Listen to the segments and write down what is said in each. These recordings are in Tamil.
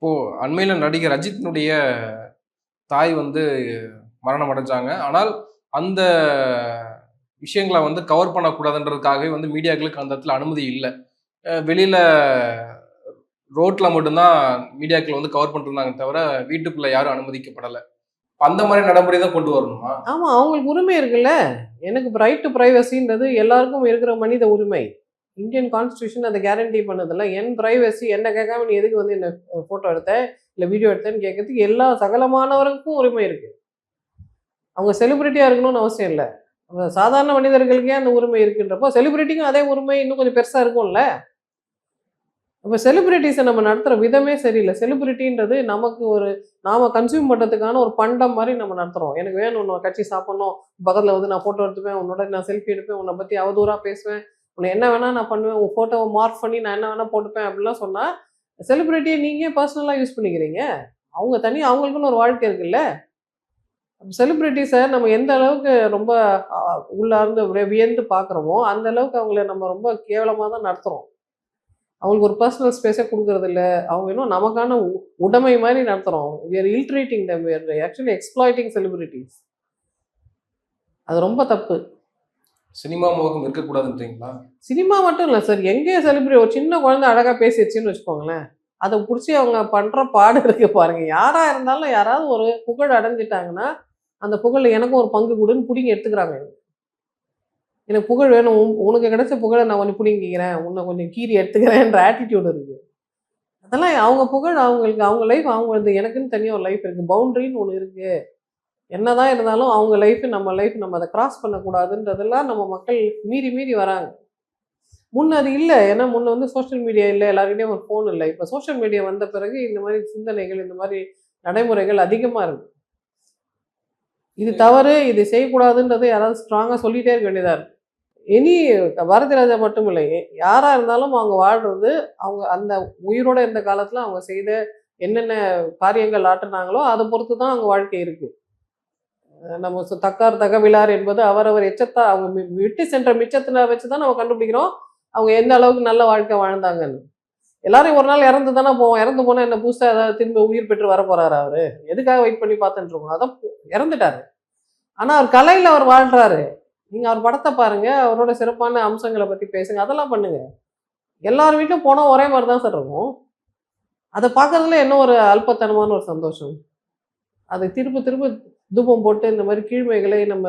இப்போ அண்மையில நடிகர் அஜித்தினுடைய தாய் வந்து மரணம் அடைஞ்சாங்க. ஆனால் அந்த விஷயங்கள வந்து கவர் பண்ணக்கூடாதுன்றதுக்காகவே வந்து மீடியாக்களுக்கு அந்த இடத்துல அனுமதி இல்ல. வெளியில ரோட்ல மட்டும் தான் மீடியாக்கள் வந்து கவர் பண்ணிருந்தாங்க தவிர, வீட்டுக்குள்ள யாரும் அனுமதிக்கப்படல. அந்த மாரி நடைமுறை தான் கொண்டு வரணுமா? ஆமா, அவங்களுக்கு உரிமை இருக்குல்ல. எனக்கு ரைட் டு பிரைவசின்றது எல்லாருக்கும் இருக்கிற மனித உரிமை. இந்தியன் கான்ஸ்டிடியூஷன் அத கேரண்டி பண்ணுதுல்ல. என் பிரைவசி என்ன கேட்காம நீ எதுக்கு வந்து என்ன ஃபோட்டோ எடுத்த? இல்ல வீடியோ எடுத்தேன்னு கேட்கறதுக்கு எல்லா சகலமானவருக்கும் உரிமை இருக்கு. அவங்க செலிபிரிட்டியா இருக்கணும்னு அவசியம் இல்ல. சாதாரண மனிதர்களுக்கே அந்த உரிமை இருக்குன்றப்போ, செலிபிரிட்டிக்கும் அதே உரிமை இன்னும் கொஞ்சம் பெருசா இருக்கும்ல. அப்ப செலிபிரிட்டீஸ நம்ம நடத்துற விதமே சரியில்ல. செலிபிரிட்டின்றது நமக்கு ஒரு நாம கன்சியூம் பண்றதுக்கான ஒரு பண்டம் மாரி நம்ம நடத்துறோம். எனக்கு வேணும் உன்ன கட்சி சாப்பிடணும். பக்கத்துல வந்து நான் ஃபோட்டோ எடுத்துப்பேன். உன்னோட நான் செல்ஃபி எடுப்பேன். உன்ன பத்தி அவதூறா பேசுவேன். உன்ன என்ன வேணா நான் பண்ணுவேன். உன் ஃபோட்டோவ மார்க் பண்ணி நான் என்ன வேணா போட்டுப்பேன் அப்படிலாம் சொன்னா, செலிபிரிட்டிய நீங்க ஏன் பர்சனலா யூஸ் பண்ணிக்கிறீங்க? அவங்க தனியா அவங்களுக்குன்னு ஒரு வாழ்க்கை இருக்குல்ல. செலிபிரிட்டீஸ நம்ம எந்த அளவுக்கு ரொம்ப அ உள்ளார்ந்து வியந்து பார்க்குறோமோ, அந்த அளவுக்கு அவங்கள நம்ம ரொம்ப கேவலமா தான் நடத்துறோம். அவங்களுக்கு ஒரு பர்சனல் ஸ்பேஸே குடுக்குறதில்ல. அவங்க இன்னும் நமக்கான உடைமை மாரி நடத்துறோம். We are illtreating them. We are actually exploiting celebrities. அது ரொம்ப தப்பு. சினிமா மோகம் இருக்கக்கூடாதுன்றீங்களா? சினிமா மட்டும் இல்ல சார். எங்கே செலிபிரிட்டி ஒரு சின்ன குழந்தை அழகா பேசிருச்சுன்னு வச்சுக்கோங்களேன். அத புடிச்சு அவங்க பண்ற பாடு இருக்கு பாருங்க. யாரா இருந்தாலும் யாராவது ஒரு புகழ் அடைஞ்சுட்டாங்கன்னா, அந்த புகழ்ல எனக்கும் ஒரு பங்கு குடுன்னு புடுங்கி எடுத்துக்கிறாங்க. எனக்கு புகழ் வேணும். உனக்கு கிடைச்ச புகழ நான் கொஞ்சம் புடுங்கிக்கிறேன். உன்ன கொஞ்சம் கீறி எடுத்துக்கிறேன்ற ஆட்டிட்யூட் இருக்கு. அதெல்லாம் அவங்க புகழ் அவங்களுக்கு அவங்க லைஃப் அவங்களது. எனக்குன்னு தனியா ஒரு லைஃப் இருக்கு. பவுண்டரின்னு ஒண்ணு இருக்கு. என்னதான் இருந்தாலும் அவங்க லைஃப் நம்ம லைஃப் நம்ம அத கிராஸ் பண்ணக்கூடாதுன்றதெல்லாம் நம்ம மக்கள் மீறி மீறி வராங்க. முன்ன அது இல்ல. ஏன்னா முன்ன வந்து சோசியல் மீடியா இல்ல. எல்லார்கிட்டயும் ஒரு ஃபோன் இல்ல. இப்ப சோசியல் மீடியா வந்த பிறகு இந்த மாரி சிந்தனைகள், இந்த மாரி நடைமுறைகள் அதிகமா இருக்கு. இது தவறு, இது செய்யக்கூடாதுன்றத யாராவது ஸ்ட்ராங்கா சொல்லிட்டே இருக்க வேண்டியதா இருக்கு. இனி பாரதி ராஜா மட்டும் இல்லை. யாரா இருந்தாலும் அவங்க வாழ்றது, அவங்க அந்த உயிரோட இருந்த காலத்துல அவங்க செய்த என்னென்ன காரியங்கள் ஆற்றுனாங்களோ, அத பொறுத்து தான் அவங்க வாழ்க்கை இருக்கு. நம்ம தக்கார் தகவிலார் என்பது அவரவர் எச்சத்தா அவங்க விட்டு சென்ற மிச்சத்தில வச்சு தான் நம்ம கண்டுபிடிக்கிறோம். அவங்க எந்த அளவுக்கு நல்ல வாழ்க்கை வாழ்ந்தாங்கன்னு. எல்லாரும் ஒரு நாள் இறந்து தானே போவோம். இறந்து போனா என்ன புதுசா ஏதாவது திரும்ப உயிர் பெற்று வரப்போறாரா அவரு? எதுக்காக வெயிட் பண்ணி பார்த்துட்டு இருக்கோம்? அதான் இறந்துட்டாரு. ஆனா அவர் கலையில அவர் வாழ்றாரு. நீங்க அவர் படத்த பாருங்க. அவரோட சிறப்பான அம்சங்கள பத்தி பேசுங்க. அதெல்லாம் பண்ணுங்க. எல்லார் வீட்லயும் போனா ஒரே மாரி தான் சார் இருக்கும். அத பார்க்கறதுல என்ன ஒரு அல்பத்தனமான ஒரு சந்தோஷம். அதை திரும்ப திரும்ப தூபம் போட்டு இந்த மாரி கீழ்மைகளை நம்ம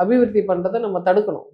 அபிவிருத்தி பண்றத நம்ம தடுக்கணும்.